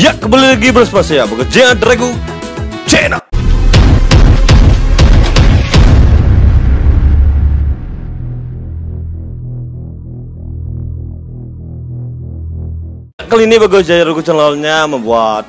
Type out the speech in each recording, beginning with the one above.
Ya, kembali lagi bersama saya Bekerja Drago Channel. Kali ini Bekerja Drago Channelnya membuat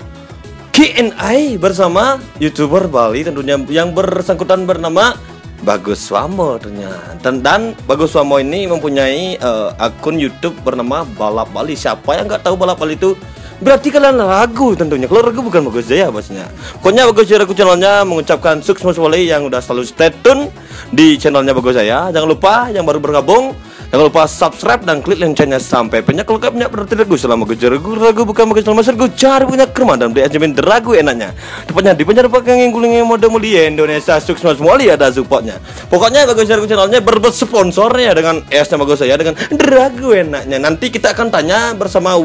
Q&A bersama YouTuber Bali tentunya yang bersangkutan bernama Bagus Wamo ternyata. Dan Bagus Wamo ini mempunyai akun YouTube bernama Balap Bali. Siapa yang nggak tahu Balap Bali itu? Berarti kalian ragu tentunya. Kalau ragu bukan Bagus Jaya bosnya. Pokoknya Bagus Jaya channelnya mengucapkan sukses sekali yang udah selalu stay tune di channelnya Bagus Jaya. Jangan lupa yang baru bergabung, jangan lupa subscribe dan klik loncengnya sampai banyak lengkapnya. Berarti ragu selama Bagus Jaya ragu bukan Bagus Jaya Mas ragu cari punya kerma dan beli ajamin ragu enaknya. Tepatnya di penjara pakai yang mode mulia Indonesia sukses sekali ada supportnya. Pokoknya Bagus Jaya channelnya bersponsornya dengan esnya Bagus Jaya dengan ragu enaknya. Nanti kita akan tanya bersama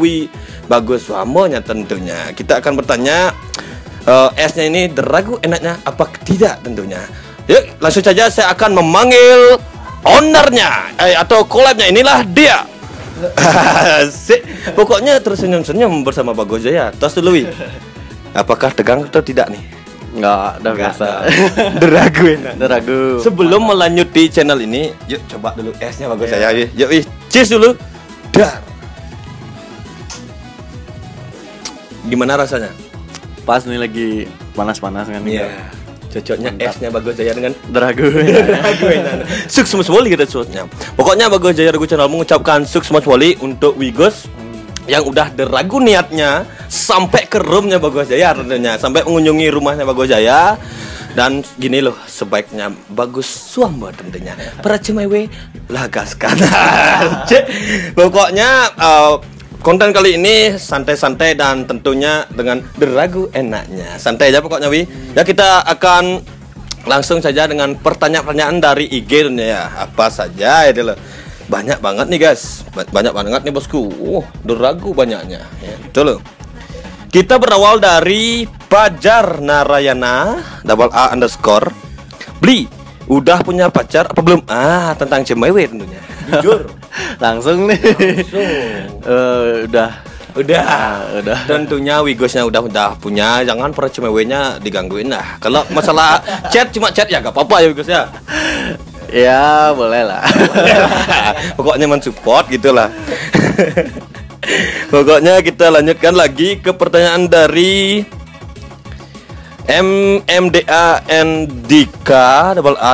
Bagus Wamonya tentunya. Kita akan bertanya esnya ini ragu enaknya apa tidak tentunya. Yuk langsung saja saya akan memanggil ownernya atau collabnya. Inilah dia. Pokoknya terus senyum-senyum bersama Bagus Jaya. Tos dulu Wi. Apakah tegang atau tidak nih? Enggak, udah biasa. Ragu enak. Ragu. Sebelum melanjut di channel ini, yuk coba dulu esnya Bagus Jaya. Yuk Wi. Cheers dulu. Dar. Gimana rasanya? Pas nih lagi panas-panas kan. Iya. Cocoknya esnya Bagus Jaya dengan Drago. sukses sekali kita suatnya. Pokoknya Bagus Jaya Drago Channel mengucapkan sukses sekali untuk Wigos yang udah deragu niatnya sampai ke roomnya Bagus Jaya tentunya, sampai mengunjungi rumahnya Bagus Jaya. Dan gini loh sebaiknya Bagus Wamo tentunya. Para cemewe lagaskan. Pokoknya konten kali ini santai-santai dan tentunya dengan deragu enaknya. Santai aja pokoknya Wi. Ya kita akan langsung saja dengan pertanyaan-pertanyaan dari IG ya. Apa saja itu loh. Banyak banget nih guys. Banyak banget nih bosku. Deragu banyaknya. Ya, itu loh. Kita berawal dari Pajar Narayana _A_. Beli, udah punya pacar apa belum? Tentang cemewe tentunya. Jujur. Langsung nih. Udah. Tentunya Wigosnya udah punya, jangan para cemewenya digangguin lah. Kalau masalah chat cuma chat ya gak apa-apa ya Wigos ya. Ya, boleh lah. Pokoknya mensupport gitulah. Pokoknya kita lanjutkan lagi ke pertanyaan dari MMDANDK _A_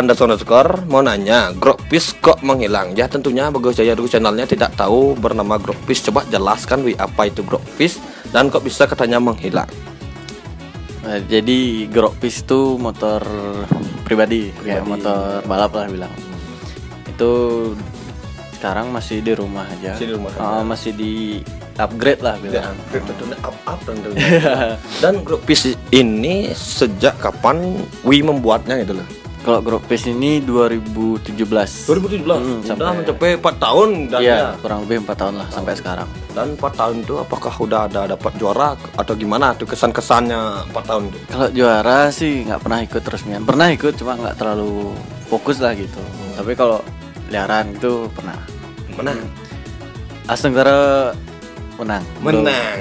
mau nanya, Gropis kok menghilang? Ya tentunya Bagus Jaya dulu channelnya tidak tahu bernama Gropis. Coba jelaskan Wi, apa itu Gropis dan kok bisa katanya menghilang? Jadi Gropis itu motor pribadi, kayak motor balap lah bilang. Itu sekarang masih di rumah aja. Masih di upgrade lah bilang. Up tentunya. Dan Gropis ini sejak kapan Wi membuatnya gitu loh? Kalau Gropis ini 2017. Sudah mencapai 4 tahun dan ya, kurang lebih 4 tahun lah sampai sekarang. Dan 4 tahun itu apakah udah ada dapat juara atau gimana tuh kesan-kesannya 4 tahun itu? Kalau juara sih nggak pernah ikut resmian. Pernah ikut cuma nggak terlalu fokus lah gitu. Tapi kalau liaran itu pernah. Asal Tenggara menang.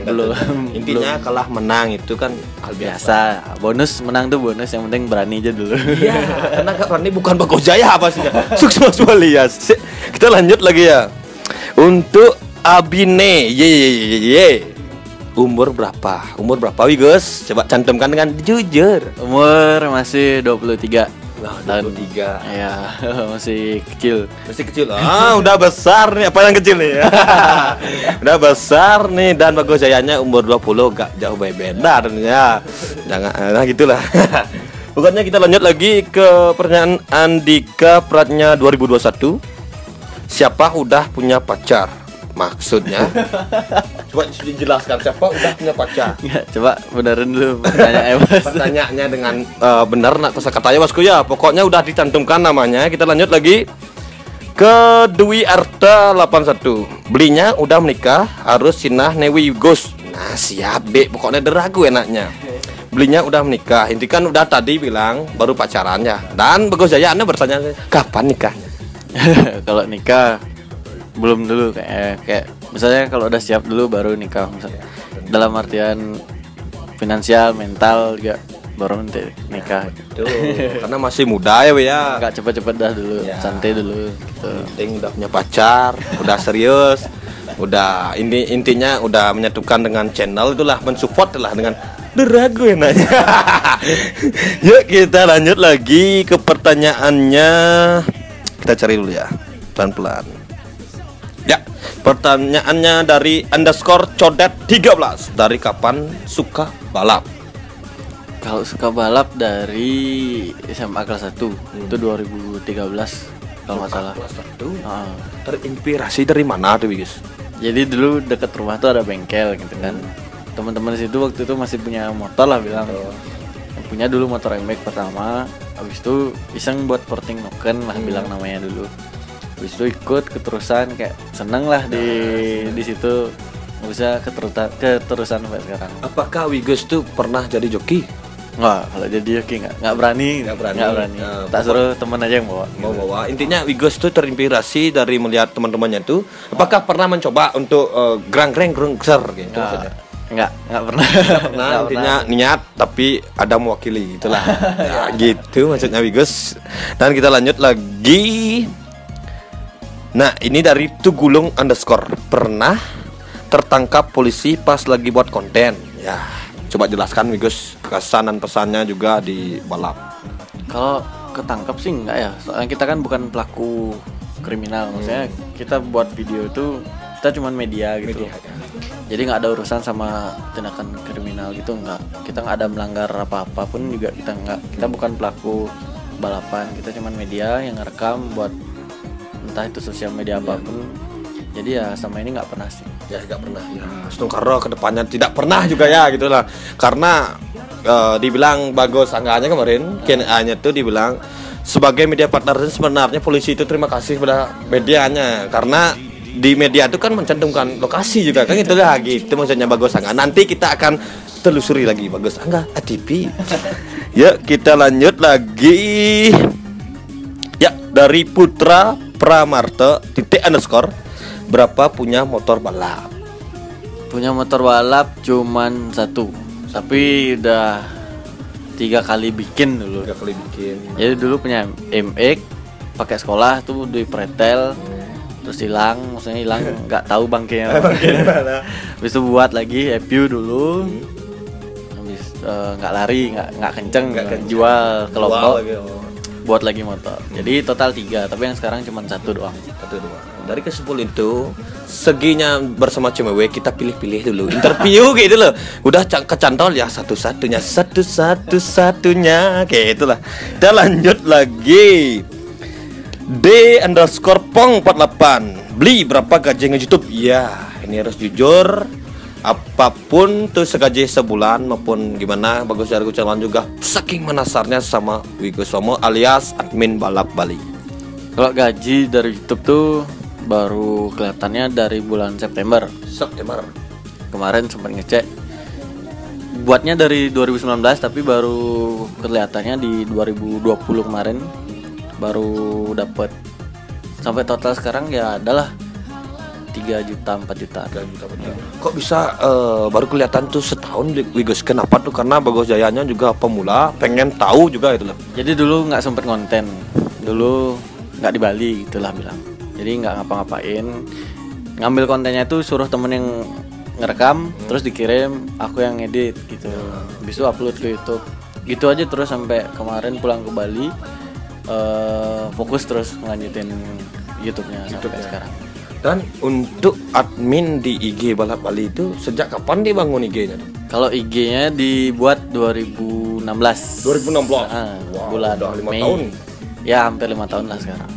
Belum. Intinya kalah menang itu kan hal biasa. Bonus menang tuh bonus, yang penting berani aja dulu. Iya, karena gak berani bukan Bagus Jaya apa sih. Sukses sekali ya. Kita lanjut lagi ya. Untuk Abine, Umur berapa Wigos? Coba cantumkan dengan jujur. Umur masih 23. Tahun 3. Ya, masih kecil. Udah besar nih. Apa yang kecil nih? Udah besar nih. Dan Bagus Jayanya umur 20, gak jauh beda tentunya. Jangan gitulah. Pokoknya kita lanjut lagi ke pertanyaan Andika Pratnya 2021. Siapa udah punya pacar? Maksudnya coba dijelaskan siapa udah punya pacar. Ya, coba benerin dulu pertanyaannya dengan benar nak kosakatanya bosku ya. Pokoknya udah dicantumkan namanya. Kita lanjut lagi ke Dwi Arta 81. Belinya udah menikah, harus sinah newi Wigos. Nah siap dek, pokoknya deragu enaknya. Belinya udah menikah, inti kan udah tadi bilang baru pacarannya. Dan Bagus Jaya Anda bertanya kapan nikahnya? Kalau nikah belum dulu, kayak misalnya kalau udah siap dulu baru nikah misalnya. Dalam artian finansial, mental juga baru nanti nikah. Tuh, karena masih muda ya, ya. Nggak cepet-cepet dah dulu, ya. Santai dulu. Gitu. Penting udah punya pacar, udah serius, udah intinya udah menyatukan dengan channel itulah, mensupport lah dengan deragu enaknya. Yuk kita lanjut lagi ke pertanyaannya. Kita cari dulu ya, pelan-pelan. Ya, pertanyaannya dari _codet13. Dari kapan suka balap? Kalau suka balap dari SMA kelas 1 itu 2013 kalau nggak salah. Kelas 1. Terinspirasi dari mana tuh, guys? Jadi dulu deket rumah tuh ada bengkel gitu kan. Teman-teman situ waktu itu masih punya motor lah bilang. Punya dulu motor MX pertama. Habis itu iseng buat porting noken lah bilang namanya dulu. Habis itu ikut keterusan kayak seneng lah di situ. Nggak bisa keterusan sampai sekarang. Apakah Wigos tuh pernah jadi joki? Nggak, kalau jadi joki nggak berani. Tak suruh teman aja yang bawa. Intinya Wigos tuh terinspirasi dari melihat teman-temannya tuh. Apakah pernah mencoba untuk grang-greng gitu? Nggak pernah. Intinya niat tapi ada mewakili itulah. Ya, gitu maksudnya Wigos. Dan kita lanjut lagi. Nah, ini dari Tugulung _ pernah tertangkap polisi pas lagi buat konten. Ya, coba jelaskan Wigos kesan dan pesannya juga di balap. Kalau ketangkap sih enggak ya, soalnya kita kan bukan pelaku kriminal. Maksudnya kita buat video itu kita cuman media gitu. Jadi nggak ada urusan sama tindakan kriminal gitu, nggak. Kita nggak ada melanggar apa-apa pun juga kita nggak. Kita bukan pelaku balapan, kita cuman media yang ngerekam buat entah itu sosial media apapun. Jadi ya sama ini nggak pernah sih. Ya nggak pernah. Ya, Stungkaro kedepannya tidak pernah juga ya gitulah. Karena dibilang bagus anggarannya kemarin, KNA-nya tuh dibilang sebagai media partner sebenarnya polisi itu terima kasih pada medianya karena di media itu kan mencantumkan lokasi juga kan gitu lah gitu maksudnya bagus angga. Nanti kita akan telusuri lagi bagus angga ATP. Ya kita lanjut lagi. Ya dari Putra Pramarta _, berapa punya motor balap? Punya motor balap cuman 1, tapi udah 3 kali bikin dulu. 3 kali bikin. Jadi dulu punya MX pakai sekolah tuh di pretel. Terus hilang, maksudnya hilang nggak tahu bangkainya mana. Habis itu buat lagi EPU dulu. Habis nggak lari, nggak kenceng, jual ke Lombok. Buat lagi motor. Jadi total 3, tapi yang sekarang cuma 1 doang. 1 doang. Dari ke-10 itu seginya bersama CMW kita pilih-pilih dulu. Interview gitu loh. Udah kecantol ya satu-satunya kayak itulah. Kita lanjut lagi. D_pong48 beli berapa gaji nge-YouTube? Ya, ini harus jujur. Apapun tuh segaji sebulan maupun gimana bagus dari channel juga saking menasarnya sama Wigos Wamo alias admin balap Bali. Kalau gaji dari YouTube tuh baru kelihatannya dari bulan September. Kemarin sempat ngecek. Buatnya dari 2019 tapi baru kelihatannya di 2020 kemarin baru dapat. Sampai total sekarang ya adalah 3 juta 4 juta. Kok bisa baru kelihatan tuh setahun Wigos? Kenapa tuh? Karena Bagus Jayanya juga pemula, pengen tahu juga itu loh. Jadi dulu nggak sempet konten, dulu nggak di Bali gitulah bilang. Jadi nggak ngapa-ngapain, ngambil kontennya itu suruh temen yang ngerekam, terus dikirim, aku yang edit gitu. Habis itu upload ke YouTube. Gitu aja terus sampai kemarin pulang ke Bali, fokus terus ngelanjutin YouTube-nya sampai sekarang. Dan untuk admin di IG Balap Bali itu sejak kapan dibangun IG-nya? Kalau IG-nya dibuat 2016. 2016. Bulan udah 5 Mei. tahun. Ya hampir 5 tahun lah sekarang.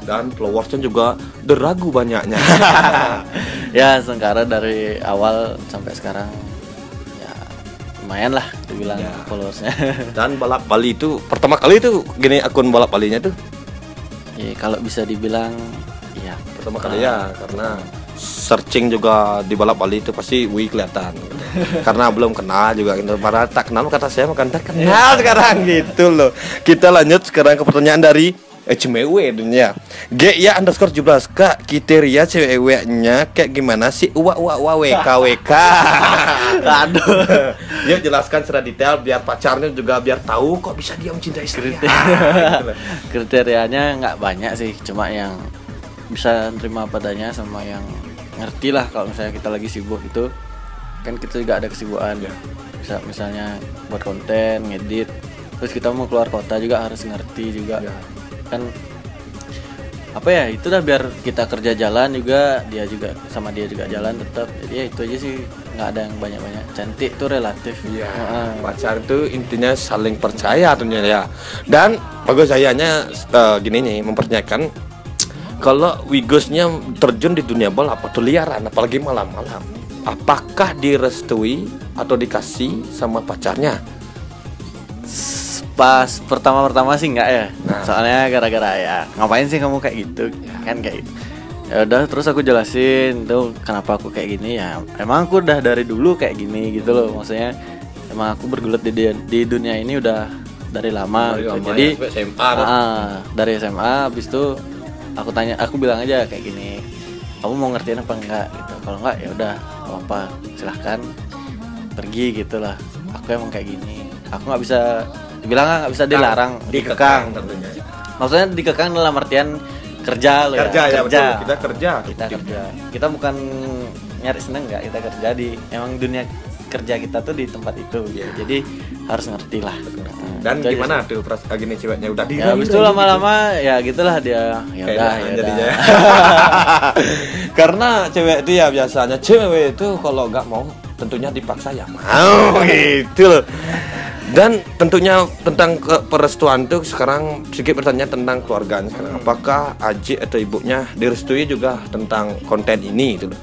Dan followersnya juga deragu banyaknya. Ya sekarang dari awal sampai sekarang ya lumayan lah dibilang followersnya. Dan Balap Bali itu pertama kali itu gini akun Balap Balinya tuh? Ya kalau bisa dibilang ya pertama kali ya, karena searching juga di Balap Bali itu pasti kelihatan karena belum kenal juga gitu. Padahal tak kenal kata saya makan tak kenal sekarang gitu loh. Kita lanjut sekarang ke pertanyaan dari cewek dunia. G ya underscore 17 kak kriteria ceweknya kayak gimana sih? WK. Aduh. Dia jelaskan secara detail biar pacarnya juga biar tahu kok bisa dia mencintai saya. Kriterianya nggak banyak sih, cuma yang bisa terima padanya sama yang ngerti lah kalau misalnya kita lagi sibuk itu kan kita juga ada kesibukan ya. Bisa misalnya buat konten, ngedit, terus kita mau keluar kota juga harus ngerti juga ya. Kan apa ya itu dah biar kita kerja jalan juga dia juga sama dia juga jalan tetap. Jadi ya itu aja sih, nggak ada yang banyak-banyak. Cantik itu relatif ya. Pacar itu intinya saling percaya tentunya ya. Dan bagus sayanya gini nih mempertanyakan kalau Wigosnya terjun di dunia balap atau liaran apalagi malam-malam, apakah direstui atau dikasih sama pacarnya? Pas pertama sih enggak ya. Soalnya gara-gara ya ngapain sih kamu kayak gitu kan kayak gitu. Ya udah terus aku jelasin tuh kenapa aku kayak gini ya. Emang aku udah dari dulu kayak gini gitu loh. Maksudnya emang aku bergelut di dunia ini udah dari lama gitu. Jadi ya, SMA dari SMA habis itu aku bilang aja kayak gini. Kamu mau ngertiin apa enggak gitu. Kalau enggak ya udah apa silahkan pergi gitulah. Aku emang kayak gini. Aku nggak bisa dilarang, dikekang tentunya. Maksudnya dikekang dalam artian kerja loh kerja ya. Betul. Kita kerja. Kita bukan nyari seneng nggak, kita kerja di emang dunia kerja kita tuh di tempat itu ya. Jadi harus ngerti lah. Dan gimana tuh gini ceweknya udah di ya habis itu lama-lama ya gitulah dia ya udah jadinya. Karena cewek itu ya biasanya cewek itu kalau nggak mau tentunya dipaksa ya mau gitu loh. Dan tentunya tentang perestuan tuh sekarang sedikit bertanya tentang keluarganya sekarang. Apakah Aji atau ibunya direstui juga tentang konten ini gitu loh?